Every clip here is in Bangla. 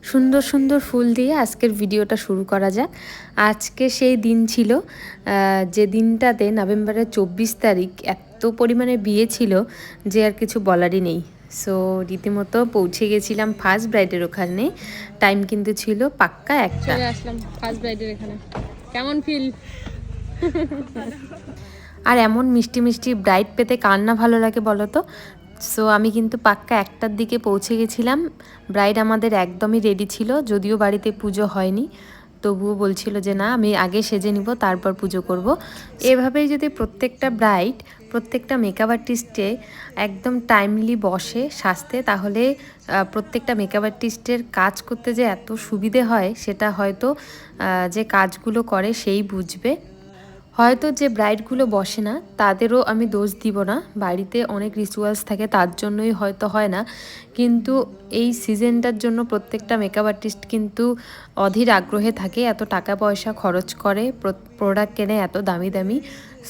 সুন্দর সুন্দর ফুল দিয়ে আজকের ভিডিওটা শুরু করা যাক। আজকে সেই দিন ছিল যে দিনটাতে নভেম্বরের 24 তারিখ এত পরিমাণে বিয়ে ছিল যে আর কিছু বলারই নেই। সো রীতিমতো পৌঁছে গেছিলাম ফার্স্ট ব্রাইডের ওখানে। টাইম কিন্তু ছিল পাক্কা একটা। চলে আসলাম ফার্স্ট ব্রাইডের এখানে। কেমন ফিল? আর এমন মিষ্টি মিষ্টি ব্রাইড পেতে কার না ভালো লাগে বলো তো। সো আমি কিন্তু পাক্কা 1টার দিকে পৌঁছে গেছিলাম। ব্রাইড আমাদের একদমই রেডি ছিল, যদিও বাড়িতে পুজো হয়নি, তবুও বলছিল যে না আমি আগে সেজে নিব তারপর পুজো করব। এভাবেই যদি প্রত্যেকটা ব্রাইড প্রত্যেকটা মেকআপ আর্টিস্টে একদম টাইমলি বসে সাজতে, তাহলে প্রত্যেকটা মেকআপ আর্টিস্টের কাজ করতে যে এত সুবিধে হয় সেটা হয়তো যে কাজগুলো করে সেই বুঝবে। হয়তো যে ব্রাইডগুলো বসে না তাদেরও আমি দোষ দিব না, বাড়িতে অনেক রিচুয়ালস থাকে তার জন্যই হয়তো হয় না, কিন্তু এই সিজনটার জন্য প্রত্যেকটা মেকআপ আর্টিস্ট কিন্তু অধীর আগ্রহে থাকে, এত টাকা পয়সা খরচ করে, প্রোডাক্ট কেনে এত দামি দামি।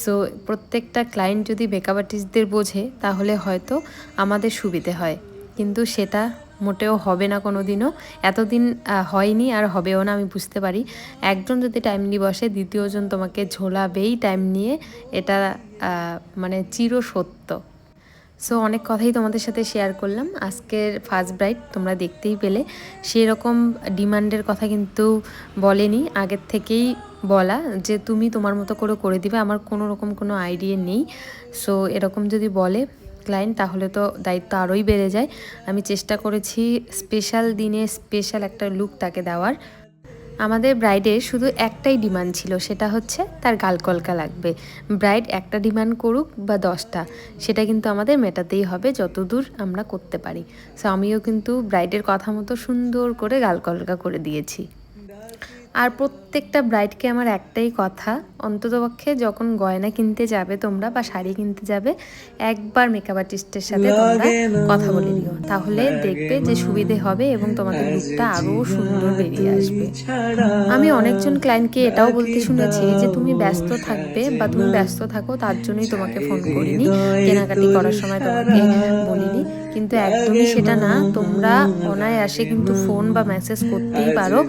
সো প্রত্যেকটা ক্লায়েন্ট যদি মেকআপ আর্টিস্টদের বোঝে তাহলে হয়তো আমাদের সুবিধে হয়, কিন্তু সেটা মোটেও হবে না কোনো দিনও, এতদিন হয়নি আর হবেও না। আমি বুঝতে পারি একজন যদি টাইমলি বসে দ্বিতীয়জন তোমাকে ঝোলাবেই টাইম নিয়ে, এটা মানে চিরসত্য। সো অনেক কথাই তোমাদের সাথে শেয়ার করলাম। আজকের ফার্স্ট ব্রাইড তোমরা দেখতেই পেলে, সেরকম ডিমান্ডের কথা কিন্তু বলেনি, আগের থেকেই বলা যে তুমি তোমার মতো করে দিবে, আমার কোনো রকম কোনো আইডিয়া নেই। সো এরকম যদি বলে ক্লায়েন্ট তাহলে তো দায়িত্ব আরোই বেড়ে যায়। আমি চেষ্টা করেছি স্পেশাল দিনে স্পেশাল একটা লুক তাকে দেওয়ার। আমাদের ব্রাইডের শুধু একটাই ডিমান্ড ছিল, সেটা হচ্ছে তার গাল কলকা লাগবে। ব্রাইড একটা ডিমান্ড করুক বা 10টা, সেটা কিন্তু আমাদের মেটাতেই হবে যতদূর আমরা করতে পারি। সো আমিও কিন্তু ব্রাইডের কথা মতো সুন্দর করে গাল কলকা করে দিয়েছি। আর প্রত্যেকটা ব্রাইডকে আমার একটাই কথা, অন্ততপক্ষে যখন গয়না কিনতে যাবে তোমরা বা শাড়ি কিনতে যাবে, একবার মেকআপ আর্টিস্টের সাথে তোমরা কথা বলে নিও, তাহলে দেখবে যে সুবিধে হবে এবং তোমাদের লুকটা আরও সুন্দর বেরিয়ে আসবে। আমি অনেকজন ক্লায়েন্টকে এটাও বলতে শুনেছি যে তুমি ব্যস্ত থাকবে বা তুমি ব্যস্ত থাকো তার জন্যই তোমাকে ফোন করিনি, কেনাকাটি করার সময় তোমাকে বলিনি, কিন্তু একদমই সেটা না। তোমরা অনায়াসে কিন্তু ফোন বা মেসেজ করতেই পারো।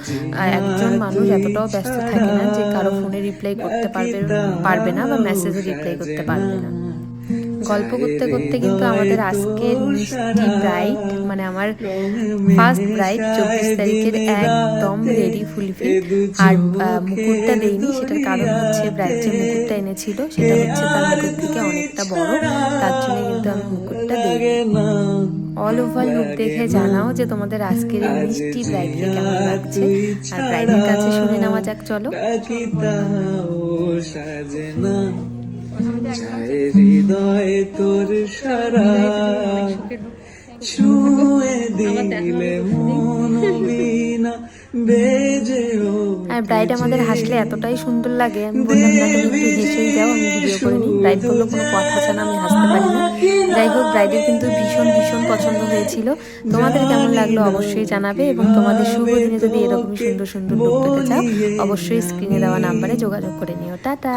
একজন মানুষ এতটাও ব্যস্ত থাকে না যে কারো ফোনে রিপ্লাই করতে পারবে না বা মেসেজে রিপ্লাই করতে পারবে না। গল্প করতে করতে কিন্তু আমাদের আজকের মিষ্টি ব্রাইড, মানে আমার ফার্স্ট ব্রাইড 24 তারিখের একদম রেডি ফুলফিল। আর মুকুটটা দেইনি, সেটার কারণ হচ্ছে ব্রাইড যে মুকুটটা এনেছিল সেটা হচ্ছে তার মুকুট থেকে অনেকটা বড়, তার জন্য কিন্তু আমি মুকুটটা দিইনি। অল ওভার লুক দেখে জানাও যে তোমাদের আজকের এই মিষ্টি ব্রাইডকে কেমন লাগছে। আর ব্রাইডের কাছে শুনে নেওয়া যাক, চলো। হৃদয় তোর সারা ছুঁয়ে দিলে মন বিনা বেজেও। আর ব্রাইড আমাদের হাসলে এতটাই সুন্দর লাগে, আমি বললাম না তুমি একটু হেসেই যাও, আমি ভিডিও করে নিই। ব্রাইড বললো কোনো কথা ছাড়া আমি হাসতে পারি না। যাই হোক, ব্রাইডের কিন্তু ভীষণ ভীষণ পছন্দ হয়েছিল। তোমাদের কেমন লাগলো অবশ্যই জানাবে, এবং তোমাদের শুভ দিনে যদি এরকমই সুন্দর সুন্দর লুক পেতে চাও অবশ্যই স্ক্রিনে দেওয়া নাম্বারে যোগাযোগ করে নিও। টাটা।